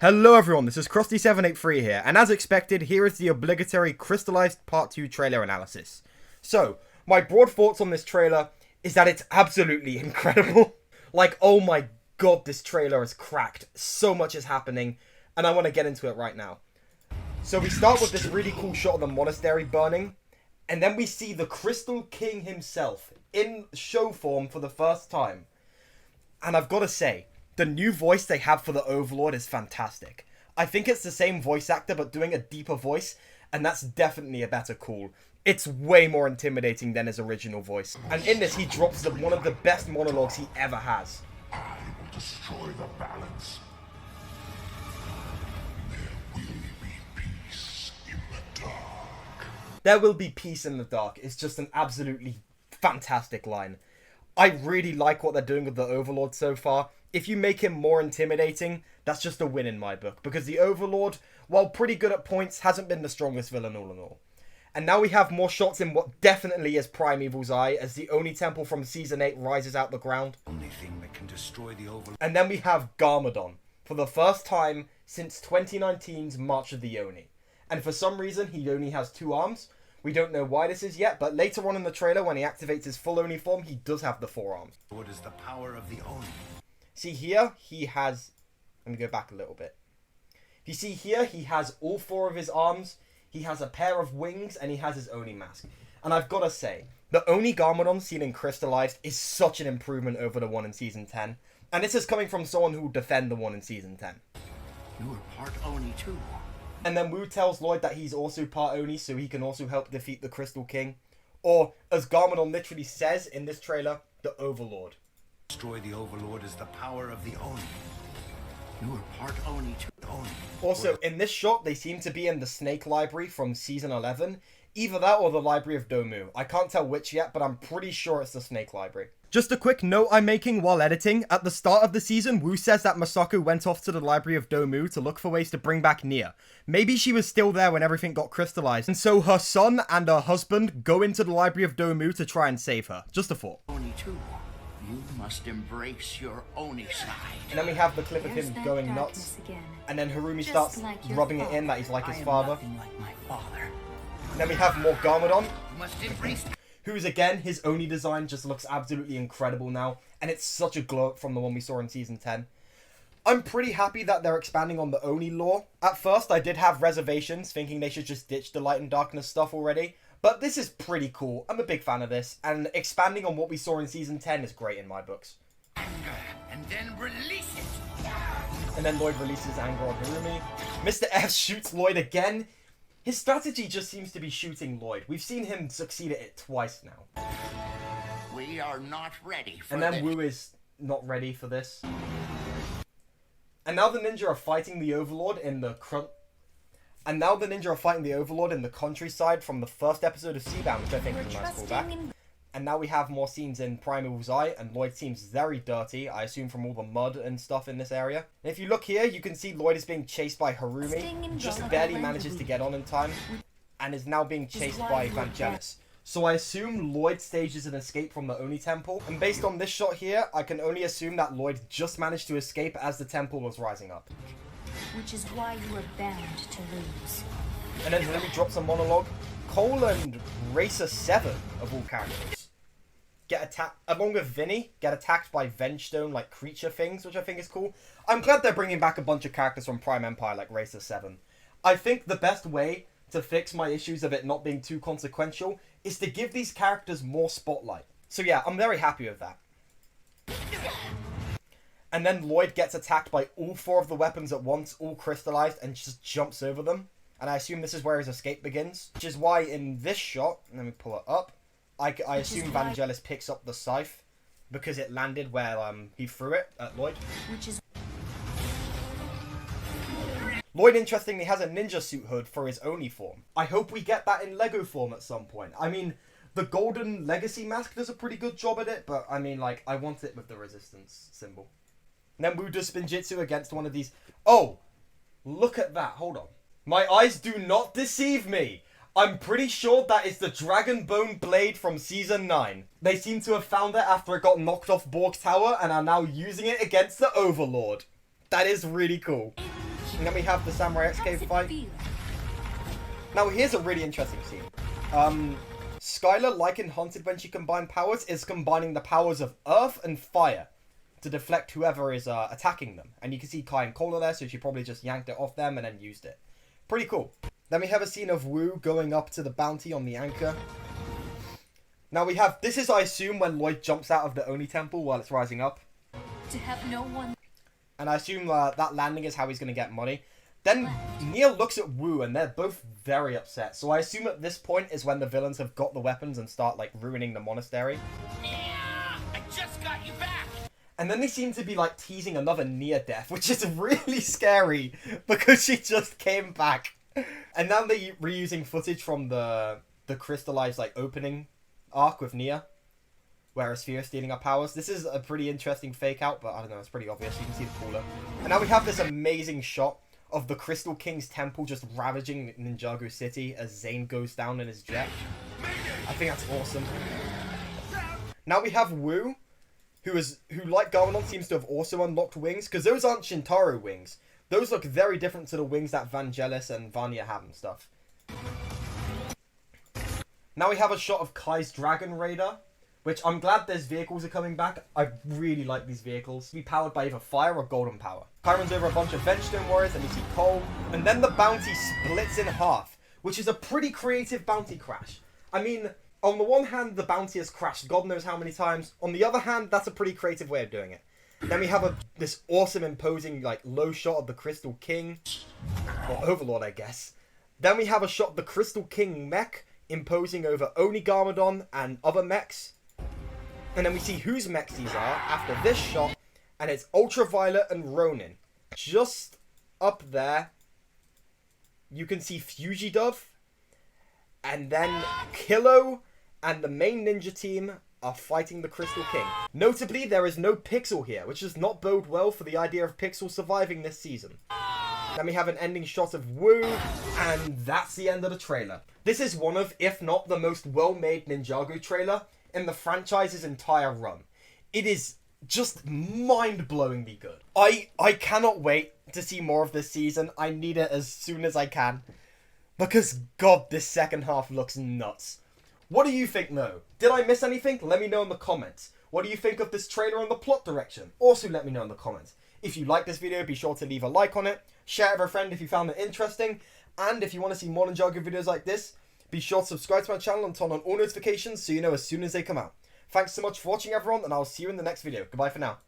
Hello everyone, this is Krusty783 here, and as expected, here is the obligatory Crystalized Part 2 trailer analysis. So, my broad thoughts on this trailer is that it's absolutely incredible. Like, oh my god, this trailer is cracked. So much is happening, and I want to get into it right now. So we start with this really cool shot of the monastery burning, and then we see the Crystal King himself in show form for the first time. And I've got to say, the new voice they have for the Overlord is fantastic. I think it's the same voice actor, but doing a deeper voice, and that's definitely a better call. It's way more intimidating than his original voice. And in this, he drops one of the best monologues he ever has. I will destroy the balance. There will be peace in the dark. There will be peace in the dark. It's just an absolutely fantastic line. I really like what they're doing with the Overlord so far. If you make him more intimidating, that's just a win in my book. Because the Overlord, while pretty good at points, hasn't been the strongest villain all in all. And now we have more shots in what definitely is Primeval's Eye, as the Oni temple from Season 8 rises out the ground. Only thing that can destroy the Overlord. And then we have Garmadon, for the first time since 2019's March of the Oni. And for some reason, he only has 2 arms. We don't know why this is yet, but later on in the trailer, when he activates his full Oni form, he does have the 4 arms. What is the power of the Oni? See here, he has... Let me go back a little bit. If you see here, he has all 4 of his arms, he has a pair of wings, and he has his Oni mask. And I've got to say, the Oni Garmadon seen in Crystalized is such an improvement over the one in Season 10. And this is coming from someone who will defend the one in Season 10. You were part Oni too. And then Wu tells Lloyd that he's also part Oni, so he can also help defeat the Crystal King. Or, as Garmadon literally says in this trailer, the Overlord. Destroy the Overlord is the power of the Oni. You were part Oni too. Oni. Also, in this shot, they seem to be in the Snake Library from Season 11. Either that or the Library of Domu. I can't tell which yet, but I'm pretty sure it's the Snake Library. Just a quick note I'm making while editing. At the start of the season, Wu says that Masako went off to the Library of Domu to look for ways to bring back Nia. Maybe she was still there when everything got crystallized, and so her son and her husband go into the Library of Domu to try and save her. Just a thought. Oni too. You must embrace your Oni side. And then we have the clip of him going nuts. And then Harumi starts rubbing it in that he's like his father. Like my father. And then we have more Garmadon, You must embrace. who's again, his Oni design just looks absolutely incredible now. And it's such a glow up from the one we saw in Season 10. I'm pretty happy that they're expanding on the Oni lore. At first, I did have reservations, thinking they should just ditch the Light and Darkness stuff already. But this is pretty cool. I'm a big fan of this. And expanding on what we saw in Season 10 is great in my books. And then release it. And then Lloyd releases anger on Harumi. Mr. F shoots Lloyd again. His strategy just seems to be shooting Lloyd. We've seen him succeed at it twice now. We are not ready for And then this. Wu is not ready for this. And now the ninja are fighting the Overlord in the countryside from the first episode of Seabound, which I think is a nice callback. And now we have more scenes in Primeval's Eye, and Lloyd seems very dirty, I assume from all the mud and stuff in this area. And if you look here, you can see Lloyd is being chased by Harumi, just barely manages to get on in time, and is now being chased by Vangelis. So I assume Lloyd stages an escape from the Oni temple, and based on this shot here, I can only assume that Lloyd just managed to escape as the temple was rising up. Which is why you are bound to lose. And then Harumi drops a monologue. Cole and Racer 7 of all characters get attacked, along with Vinny, get attacked by Vengestone like creature things, which I think is cool. I'm glad they're bringing back a bunch of characters from Prime Empire like Racer 7. I think the best way to fix my issues of it not being too consequential is to give these characters more spotlight. So yeah, I'm very happy with that. And then Lloyd gets attacked by all 4 of the weapons at once, all crystallized, and just jumps over them. And I assume this is where his escape begins. Which is why in this shot, let me pull it up, I assume Vangelis picks up the scythe because it landed where he threw it at Lloyd. Lloyd, interestingly, has a ninja suit hood for his Oni form. I hope we get that in Lego form at some point. I mean, the Golden Legacy mask does a pretty good job at it, but I mean, like, I want it with the resistance symbol. And then Wu does Spinjitzu against one of these. Oh, look at that. Hold on. My eyes do not deceive me. I'm pretty sure that is the Dragon Bone Blade from Season 9. They seem to have found it after it got knocked off Borg's tower and are now using it against the Overlord. That is really cool. And then we have the Samurai X Cave fight. Now here's a really interesting scene. Skylor, like in Haunted when she combined powers, is combining the powers of Earth and Fire to deflect whoever is attacking them. And you can see Kai and Cole are there, so she probably just yanked it off them and then used it. Pretty cool. Then we have a scene of Wu going up to the bounty on the anchor. Now we have, this is I assume when Lloyd jumps out of the Oni temple while it's rising up. To have no one. And I assume that landing is how he's going to get money. Then Neil looks at Wu and they're both very upset. So I assume at this point is when the villains have got the weapons and start like ruining the monastery. Yeah, I just got you back. And then they seem to be like teasing another near death, which is really scary because she just came back. And now they're reusing footage from the Crystalized like opening arc with Nia, where Aspheera is stealing her powers. This is a pretty interesting fake out, but I don't know, it's pretty obvious. You can see the cooler. And now we have this amazing shot of the Crystal King's temple just ravaging Ninjago City as Zane goes down in his jet. I think that's awesome. Now we have Wu, who like Garmadon seems to have also unlocked wings, because those aren't Shintaro wings. Those look very different to the wings that Vangelis and Vanya have and stuff. Now we have a shot of Kai's Dragon Raider, which I'm glad there's vehicles are coming back. I really like these vehicles. Be powered by either fire or golden power. Kai runs over a bunch of Vengestone warriors and you see Cole. And then the bounty splits in half, which is a pretty creative bounty crash. I mean, on the one hand, the bounty has crashed God knows how many times. On the other hand, that's a pretty creative way of doing it. Then we have this awesome, imposing, like, low shot of the Crystal King. Or Overlord, I guess. Then we have a shot of the Crystal King mech imposing over Oni Garmadon and other mechs. And then we see whose mechs these are after this shot. And it's Ultraviolet and Ronin. Just up there, you can see Fugitives. And then Kilo and the main ninja team are fighting the Crystal King. Notably, there is no Pixel here, which does not bode well for the idea of Pixel surviving this season. Then we have an ending shot of Wu, and that's the end of the trailer. This is one of, if not the most well-made Ninjago trailer in the franchise's entire run. It is just mind-blowingly good. I cannot wait to see more of this season. I need it as soon as I can. Because, God, this second half looks nuts. What do you think, though? Did I miss anything? Let me know in the comments. What do you think of this trailer and the plot direction? Also let me know in the comments. If you like this video, be sure to leave a like on it. Share it with a friend if you found it interesting. And if you want to see more Ninjago videos like this, be sure to subscribe to my channel and turn on all notifications so you know as soon as they come out. Thanks so much for watching, everyone, and I'll see you in the next video. Goodbye for now.